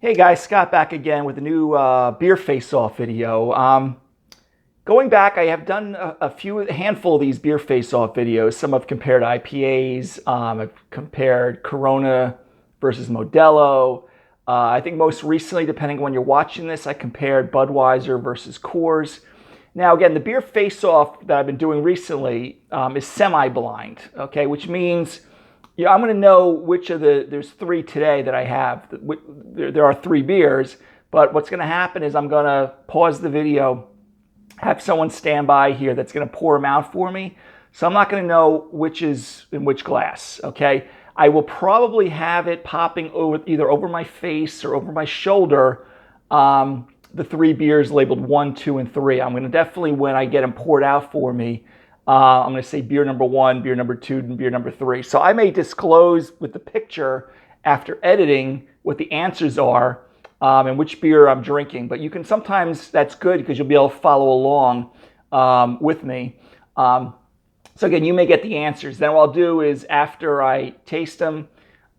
Hey guys, Scott back again with a new beer face-off video. Going back, I have done a handful of these beer face-off videos. Some I've compared IPAs. I've compared Corona versus Modelo. I think most recently, depending on when you're watching this, I compared Budweiser versus Coors. Now again, the beer face-off that I've been doing recently is semi-blind, okay, which means I'm going to know which of there's three today that I have. There are three beers, but what's going to happen is I'm going to pause the video, have someone stand by here that's going to pour them out for me. So I'm not going to know which is in which glass, okay? I will probably have it popping either over my face or over my shoulder, the three beers labeled 1, 2, and 3. I'm going to definitely, when I get them poured out for me, I'm going to say beer number 1, beer number 2, and beer number 3. So I may disclose with the picture after editing what the answers are and which beer I'm drinking. But you can sometimes, that's good because you'll be able to follow along with me. So again, you may get the answers. Then what I'll do is after I taste them,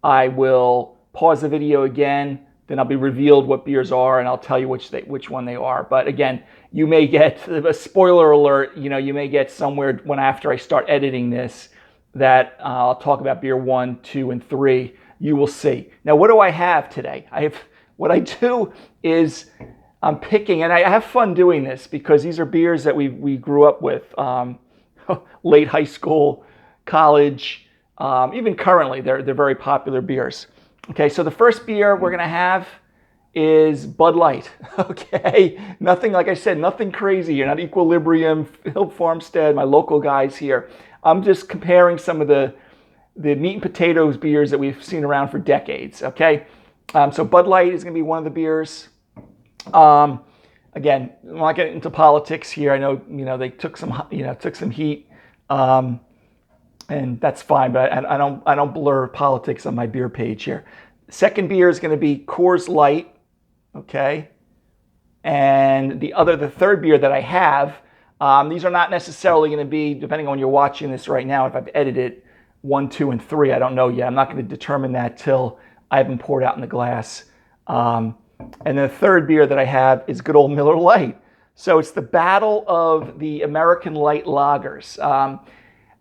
I will pause the video again. Then I'll be revealed what beers are, and I'll tell you which one they are. But again, you may get a spoiler alert. You may get somewhere when after I start editing this that I'll talk about beer 1, 2, and 3. You will see. Now, what do I have today? What I do is I'm picking, and I have fun doing this because these are beers that we grew up with, late high school, college, even currently. They're very popular beers. Okay, so the first beer we're going to have is Bud Light, okay? Nothing, like I said, nothing crazy. You're not Equilibrium, Hill Farmstead, my local guys here. I'm just comparing some of the meat and potatoes beers that we've seen around for decades, okay? So Bud Light is going to be one of the beers. Again, I'm not getting into politics here. I know, they took some heat. And that's fine, but I don't blur politics on my beer page here. Second beer is going to be Coors Light, okay? And the third beer that I have, these are not necessarily going to be, depending on when you're watching this right now, if I've edited 1, 2, and 3, I don't know yet. I'm not going to determine that till I have them poured out in the glass. And the third beer that I have is good old Miller Lite. So it's the battle of the American Light lagers.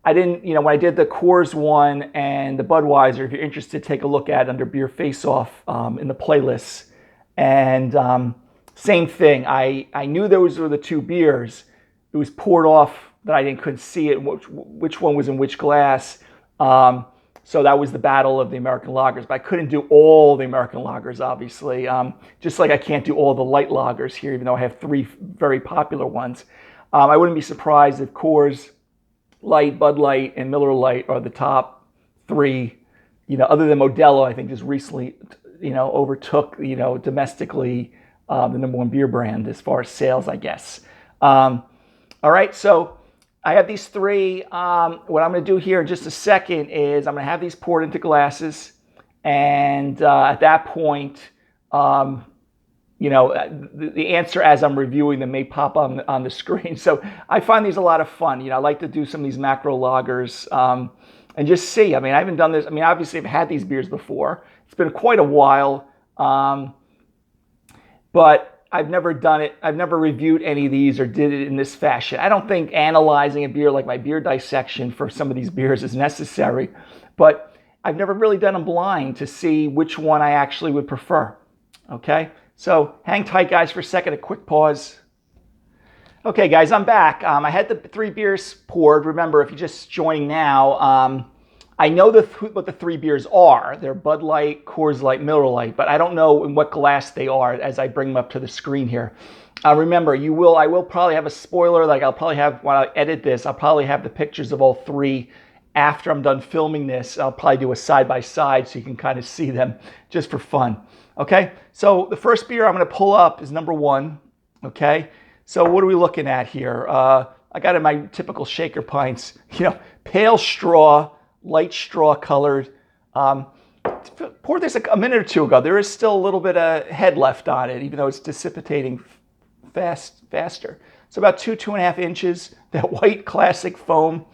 I didn't, when I did the Coors one and the Budweiser, if you're interested, take a look at it under Beer Face Off in the playlists. And same thing, I knew those were the two beers. It was poured off that I couldn't see it, which one was in which glass. So that was the battle of the American lagers. But I couldn't do all the American lagers, obviously. Just like I can't do all the light lagers here, even though I have three very popular ones. I wouldn't be surprised if Coors Light, Bud Light, and Miller Lite are the top three. Other than Modelo, I think just recently, overtook, domestically the number one beer brand as far as sales, I guess. All right, so I have these three. What I'm going to do here in just a second is I'm going to have these poured into glasses, and at that point, the answer as I'm reviewing them may pop on the screen. So I find these a lot of fun. I like to do some of these macro lagers and just see. I haven't done this. Obviously I've had these beers before. It's been quite a while, but I've never done it. I've never reviewed any of these or did it in this fashion. I don't think analyzing a beer like my beer dissection for some of these beers is necessary, but I've never really done them blind to see which one I actually would prefer. Okay? So hang tight, guys, for a second, a quick pause. Okay, guys, I'm back. I had the three beers poured. Remember, if you're just joining now, I know what the three beers are. They're Bud Light, Coors Light, Miller Lite, but I don't know in what glass they are as I bring them up to the screen here. Remember, I will probably have a spoiler. Like I'll probably have, when I edit this, I'll probably have the pictures of all three after I'm done filming this. I'll probably do a side-by-side so you can kind of see them just for fun. Okay, so the first beer I'm going to pull up is number 1. Okay, so what are we looking at here? I got in my typical shaker pints, pale straw, light straw colored. Poured this a minute or two ago. There is still a little bit of head left on it, even though it's dissipating faster. So about 2.5 inches, that white classic foam.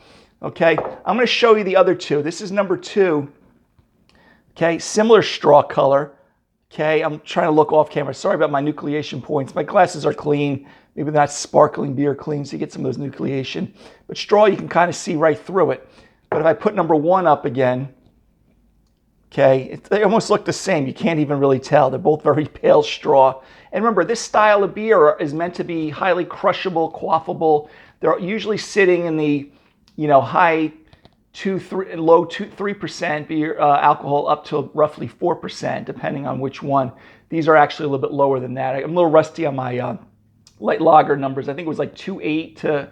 Okay, I'm going to show you the other two. This is number 2. Okay, similar straw color. Okay, I'm trying to look off camera. Sorry about my nucleation points. My glasses are clean. Maybe not sparkling beer clean, so you get some of those nucleation. But straw, you can kind of see right through it. But if I put number 1 up again, okay, they almost look the same. You can't even really tell. They're both very pale straw. And remember, this style of beer is meant to be highly crushable, quaffable. They're usually sitting in the, high 3% beer alcohol up to roughly 4%, depending on which one. These are actually a little bit lower than that. I'm a little rusty on my light lager numbers. I think it was like 2.8 to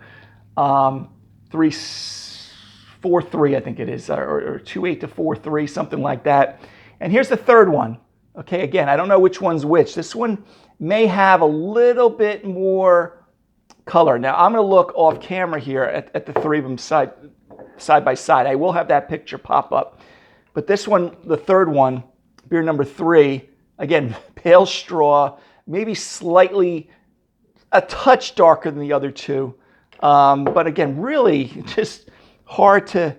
3.43, I think it is, or 2.8 to 4.3, something like that. And here's the third one. Okay, again, I don't know which one's which. This one may have a little bit more color. Now, I'm going to look off camera here at the three of them side by side. I will have that picture pop up. But this one, the third one, beer number 3, again, pale straw, maybe slightly a touch darker than the other two. But again, really just hard to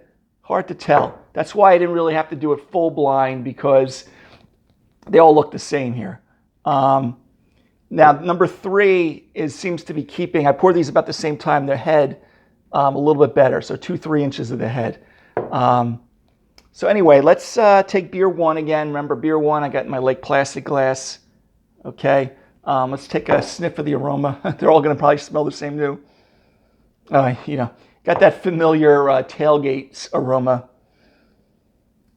tell. That's why I didn't really have to do it full blind, because they all look the same here. Now, number 3 seems to be keeping, I poured these about the same time, their head a little bit better, so 2-3 inches of the head. So anyway, let's take beer 1 again. Remember, beer 1, I got in my Lake Placid glass. Okay, let's take a sniff of the aroma. They're all going to probably smell the same too. Got that familiar tailgate aroma.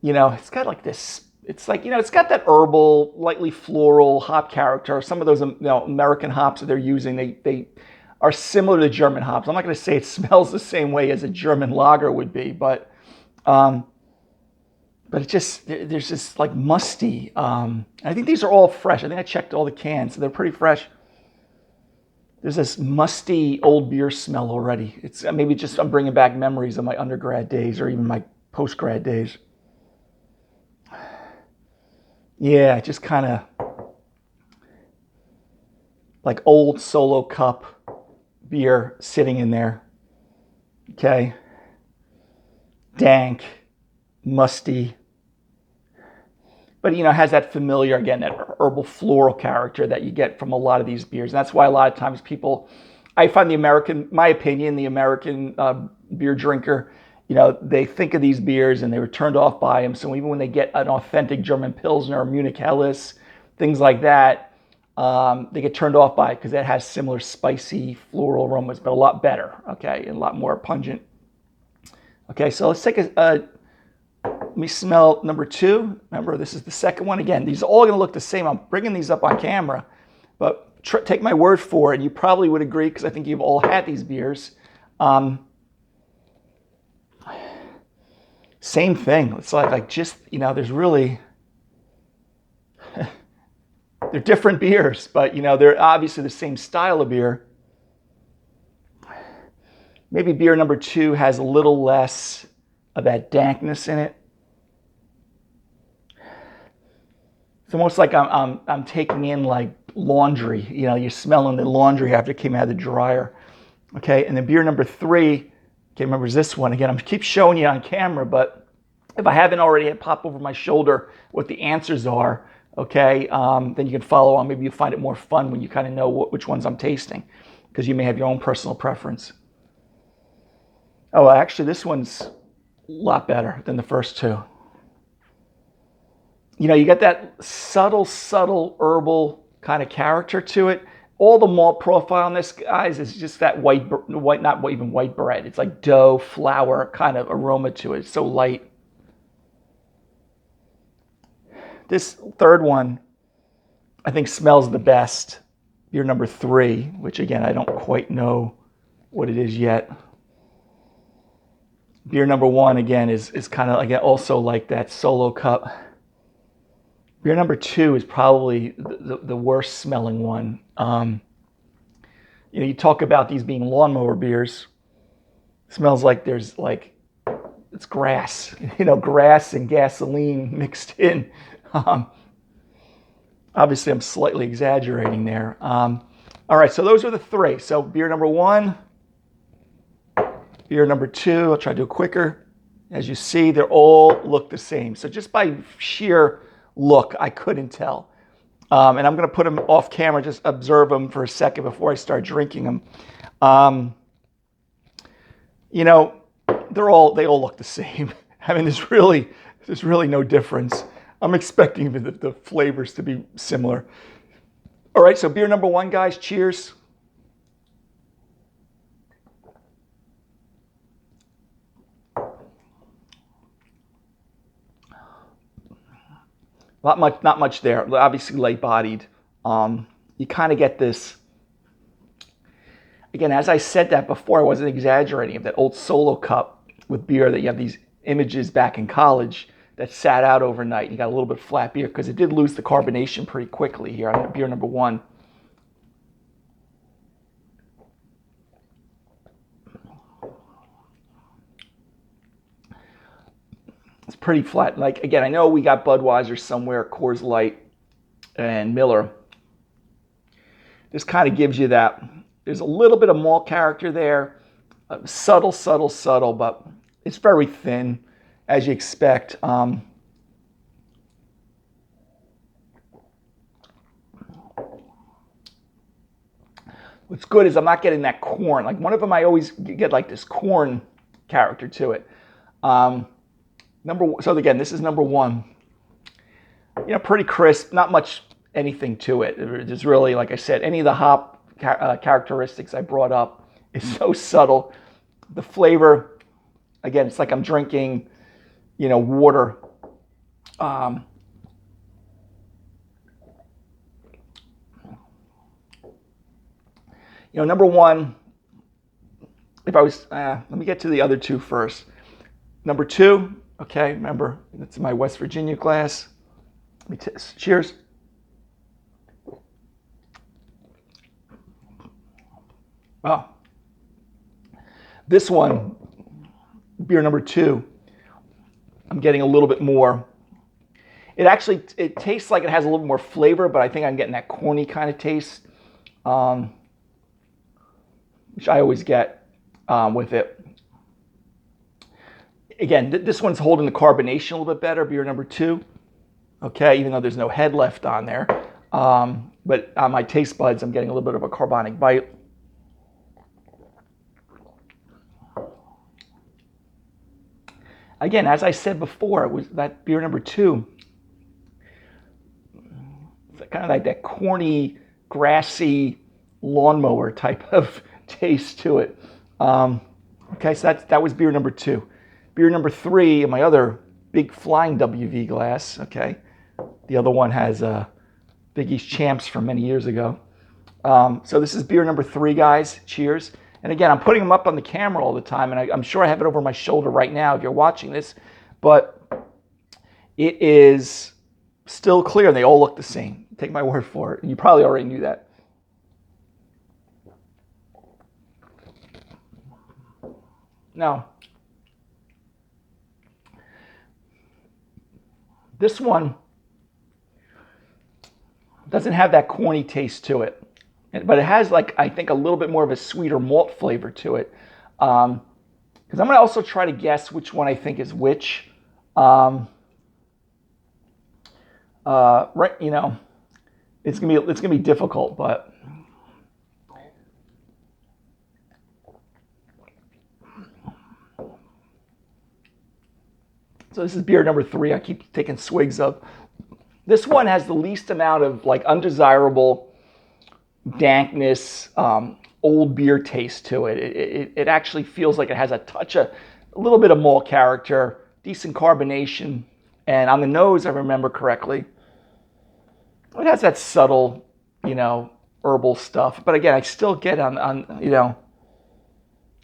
It's got like this. It's like, it's got that herbal, lightly floral hop character. Some of those American hops that they're using, they are similar to German hops. I'm not going to say it smells the same way as a German lager would be, but it just, there's this like musty. I think these are all fresh. I think I checked all the cans, so they're pretty fresh. There's this musty old beer smell already. It's maybe just I'm bringing back memories of my undergrad days or even my post-grad days. Yeah, just kind of like old Solo Cup beer sitting in there. Okay. Dank, musty. But, has that familiar, again, that herbal floral character that you get from a lot of these beers. And that's why a lot of times I find the American beer drinker, they think of these beers and they were turned off by them. So even when they get an authentic German Pilsner or Munich Helles, things like that, they get turned off by it because it has similar spicy floral aromas, but a lot better, okay, and a lot more pungent. Okay, so let's take let me smell number 2. Remember, this is the second one. Again, these are all going to look the same. I'm bringing these up on camera, but take my word for it. You probably would agree because I think you've all had these beers. Same thing. It's like just, there's really, they're different beers, but, they're obviously the same style of beer. Maybe beer number 2 has a little less of that dankness in it. It's almost like I'm taking in like laundry. You're smelling the laundry after it came out of the dryer. Okay, and then beer number 3, okay, remember this one. Again, I'm keep showing you on camera, but if I haven't already had pop over my shoulder what the answers are, okay, then you can follow on. Maybe you find it more fun when you kind of know which ones I'm tasting, because you may have your own personal preference. Oh, actually, this one's a lot better than the first 2. You get that subtle herbal kind of character to it. All the malt profile on this, guys, is just that white, not even white bread. It's like dough, flour kind of aroma to it. It's so light. This third one, I think, smells the best. Beer number 3, which again, I don't quite know what it is yet. Beer number 1, again, is kind of also like that Solo Cup. Beer number 2 is probably the worst smelling one. You talk about these being lawnmower beers. It smells like there's it's grass, grass and gasoline mixed in. Obviously, I'm slightly exaggerating there. All right, so those are the 3. So beer number 1, beer number 2, I'll try to do it quicker. As you see, they all look the same. So just by sheer look, I couldn't tell. And I'm going to put them off camera, just observe them for a second before I start drinking them. You know, they all look the same. I mean, there's really no difference. I'm expecting the flavors to be similar. All right, so beer number one, guys. Cheers. Not much there. Obviously light-bodied. You kind of get this. Again, as I said that before, I wasn't exaggerating. Of that old Solo cup with beer that you have these images back in college that sat out overnight. You got a little bit flat beer because it did lose the carbonation pretty quickly here on beer number one. It's pretty flat. Like, again, I know we got Budweiser somewhere, Coors Light, and Miller. This kind of gives you that. There's a little bit of malt character there. Subtle, but it's very thin, as you expect. What's good is I'm not getting that corn. Like one of them, I always get like this corn character to it. So again, this is number one. You know, pretty crisp, not much anything to it. There's really, like I said, any of the hop characteristics I brought up is so subtle. The flavor, again, it's like I'm drinking, you know, water. You know, number one, if I was, let me get to the other two first. Number two, okay, remember, that's my West Virginia glass. Cheers. Oh, this one, beer number two, I'm getting a little bit more. It tastes like it has a little more flavor, but I think I'm getting that corny kind of taste, which I always get with it. Again, this one's holding the carbonation a little bit better, beer number two. Okay, even though there's no head left on there. But on my taste buds, I'm getting a little bit of a carbonic bite. Again, as I said before, it was that beer number two. It's kind of like that corny, grassy lawnmower type of taste to it. Okay, so that was beer number two. Beer number three in my other big flying WV glass. Okay, the other one has Big East Champs from many years ago. So this is beer number three, guys. Cheers. And again, I'm putting them up on the camera all the time, and I'm sure I have it over my shoulder right now if you're watching this, but it is still clear, and they all look the same. Take my word for it. You probably already knew that. Now, this one doesn't have that corny taste to it, but it has, like, I think a little bit more of a sweeter malt flavor to it. Because I'm going to also try to guess which one I think is which. Right, you know, it's gonna be difficult, but so this is beer number three. I keep taking swigs of. This one has the least amount of like undesirable dankness, old beer taste to it. It actually feels like it has a little bit of malt character, decent carbonation, and on the nose, I remember correctly, it has that subtle, you know, herbal stuff. But again, I still get on you know,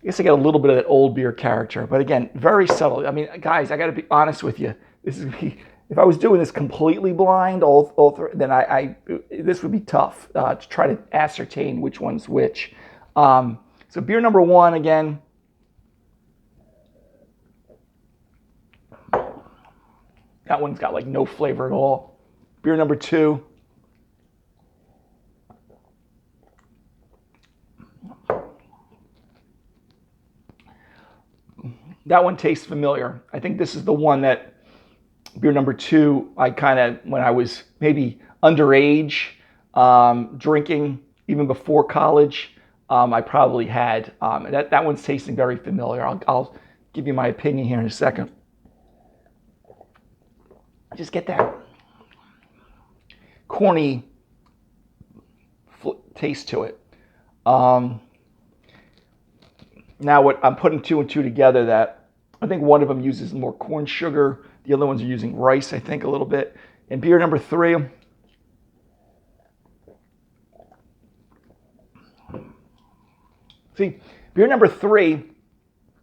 I guess I get a little bit of that old beer character. But again, very subtle. I mean, guys, I got to be honest with you. If I was doing this completely blind, then this would be tough to try to ascertain which one's which. So beer number one, again. That one's got like no flavor at all. Beer number two. That one tastes familiar. I think this is the one that, beer number two, I kind of, when I was maybe underage drinking, even before college, I probably had. That one's tasting very familiar. I'll give you my opinion here in a second. Just get that corny taste to it. Now what I'm putting two and two together, that I think one of them uses more corn sugar. The other ones are using rice, I think, a little bit. And beer number 3. See, beer number 3,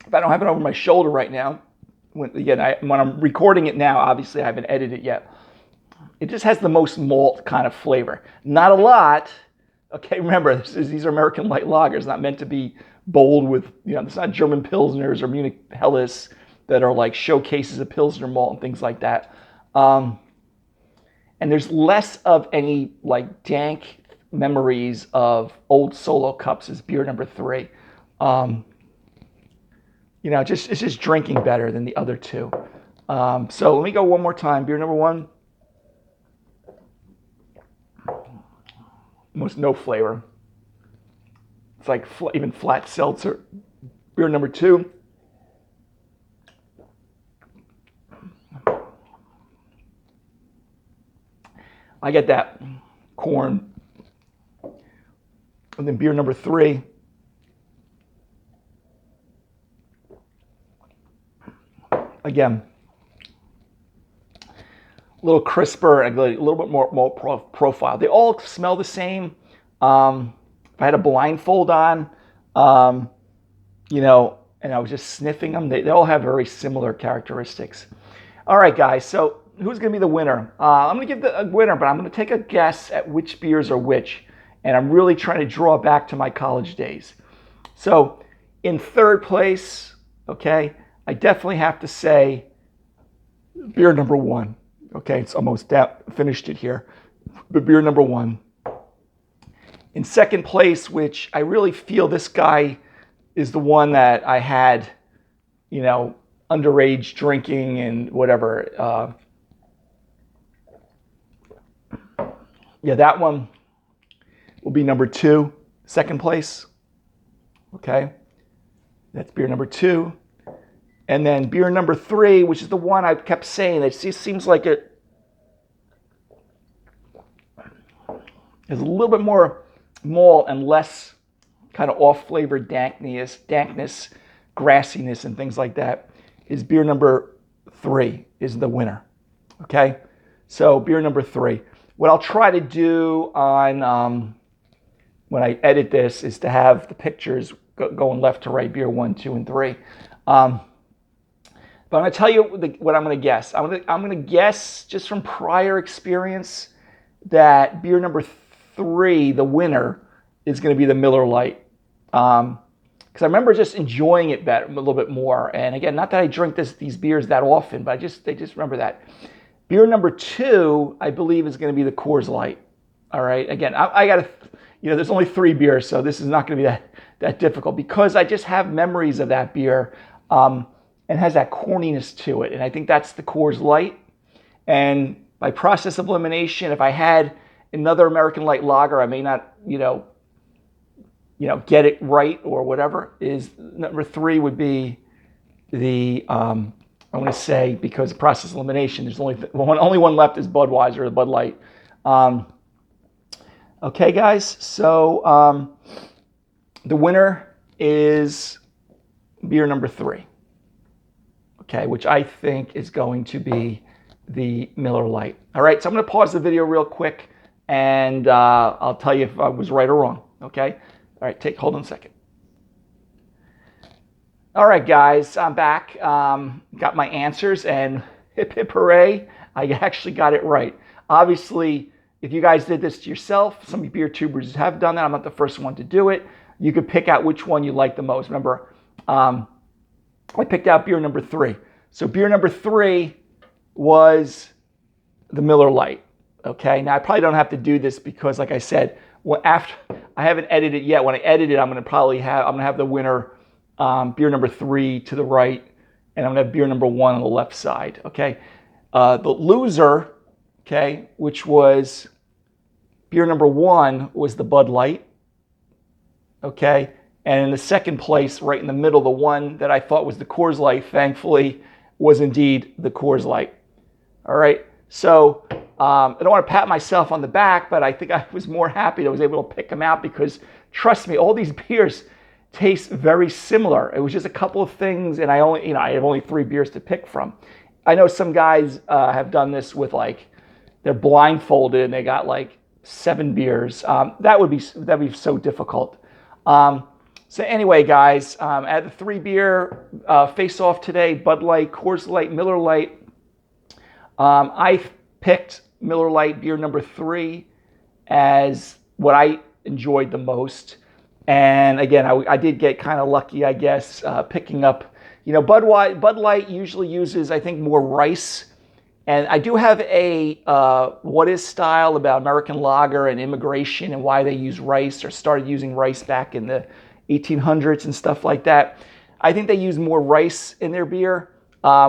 if I don't have it over my shoulder right now, when I'm recording it now, obviously I haven't edited it yet. It just has the most malt kind of flavor. Not a lot. Okay, remember, these are American light lagers, not meant to be bold with, it's not German Pilsners or Munich Helles that are like showcases of Pilsner malt and things like that. And there's less of any like dank memories of old Solo cups as beer number 3. It's just drinking better than the other two. So let me go one more time. Beer number 1. Almost no flavor. It's like even flat seltzer. Beer number 2. I get that corn. And then beer number 3. Again, a little crisper, a little bit more profile. They all smell the same. If I had a blindfold on, and I was just sniffing them, they all have very similar characteristics. All right, guys, so who's going to be the winner? I'm going to give a winner, but I'm going to take a guess at which beers are which. And I'm really trying to draw back to my college days. So in third place, okay, I definitely have to say beer number 1. Okay, it's almost finished it here. But beer number 1. In second place, which I really feel this guy is the one that I had, underage drinking and whatever. That one will be number 2, second place. Okay, that's beer number 2. And then beer number 3, which is the one I kept saying, it just seems like it is a little bit more malt and less kind of off-flavored dankness, grassiness, and things like that, is beer number 3 is the winner. Okay, so beer number 3. What I'll try to do on when I edit this is to have the pictures going left to right, beer 1, 2, and 3. But I'm going to tell you what I'm going to guess. I'm going to guess, just from prior experience, that beer number 3, the winner, is going to be the Miller Lite. Because I remember just enjoying it a little bit more. And again, not that I drink these beers that often, but I just remember that. Beer number 2, I believe, is going to be the Coors Light. All right. Again, I got to, there's only 3 beers, so this is not going to be that difficult, because I just have memories of that beer. And has that corniness to it. And I think that's the Coors Light. And by process of elimination, if I had another American Light Lager, I may not, get it right or whatever, is number 3 would be the, I want to say, because of process of elimination, there's only one left is Budweiser, or Bud Light. Okay, guys, so the winner is beer number 3. Okay, which I think is going to be the Miller Lite. All right, so I'm going to pause the video real quick, and I'll tell you if I was right or wrong. Okay, all right, hold on a second. All right, guys, I'm back. Got my answers, and hip hip hooray, I actually got it right. Obviously, if you guys did this to yourself, some beer tubers have done that. I'm not the first one to do it. You could pick out which one you like the most. Remember, I picked out beer number 3. So beer number 3 was the Miller Lite. Okay, now I probably don't have to do this because, like I said, after I haven't edited it yet. When I edit it, I'm going to have the winner, beer number 3 to the right, and I'm going to have beer number 1 on the left side. Okay, the loser, okay, which was Beer number 1 was the Bud Light. Okay. And in the second place, right in the middle, the one that I thought was the Coors Light, thankfully, was indeed the Coors Light. All right. So I don't want to pat myself on the back, but I think I was more happy that I was able to pick them out because, trust me, all these beers taste very similar. It was just a couple of things, and I have only 3 beers to pick from. I know some guys have done this with they're blindfolded and they got 7 beers. That'd be so difficult. So anyway, guys, at the 3 beer face-off today, Bud Light, Coors Light, Miller Lite. I picked Miller Lite beer number 3 as what I enjoyed the most. And again, I did get kind of lucky, I guess, picking up, Bud Light usually uses, I think, more rice. And I do have a What Is Style about American lager and immigration and why they use rice or started using rice back in the 1800s and stuff like that. I think they use more rice in their beer,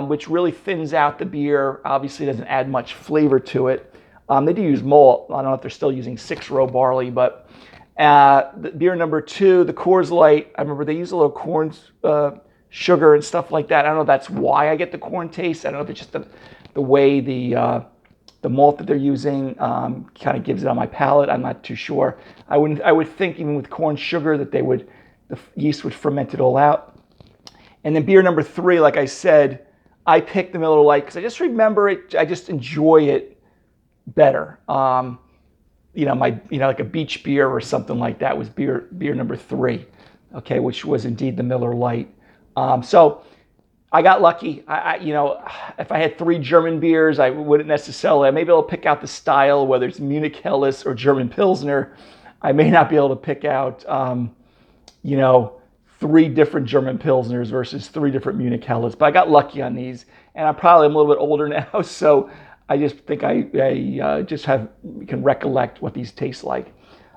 which really thins out the beer. Obviously doesn't add much flavor to it. They do use malt. I don't know if they're still using 6-row barley, but the beer number 2, the Coors Light, I remember they use a little corn sugar and stuff like that. I don't know if that's why I get the corn taste. I don't know if it's just the way the malt that they're using kind of gives it on my palate. I'm not too sure. I would think even with corn sugar that the yeast would ferment it all out. And then beer number 3, like I said, I picked the Miller Lite because I just remember it. I just enjoy it better. Like a beach beer or something like that was beer number 3, okay, which was indeed the Miller Lite. So I got lucky. If I had 3 German beers, I wouldn't necessarily. Maybe I'll pick out the style, whether it's Munich Helles or German Pilsner. I may not be able to pick out, 3 different German Pilsners versus 3 different Munich Helles. But I got lucky on these, and I'm a little bit older now, so I just think I can recollect what these taste like.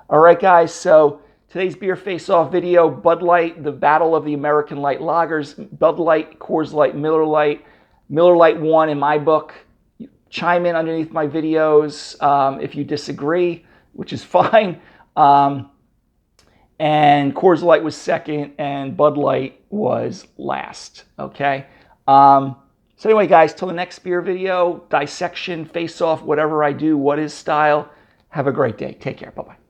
All right, guys. So today's beer face-off video: Bud Light, the battle of the American light lagers. Bud Light, Coors Light, Miller Lite. Miller Lite won in my book. Chime in underneath my videos if you disagree, which is fine. And Coors Light was second, and Bud Light was last. Okay. So anyway, guys, till the next beer video, dissection, face-off, whatever I do, What Is Style. Have a great day. Take care. Bye-bye.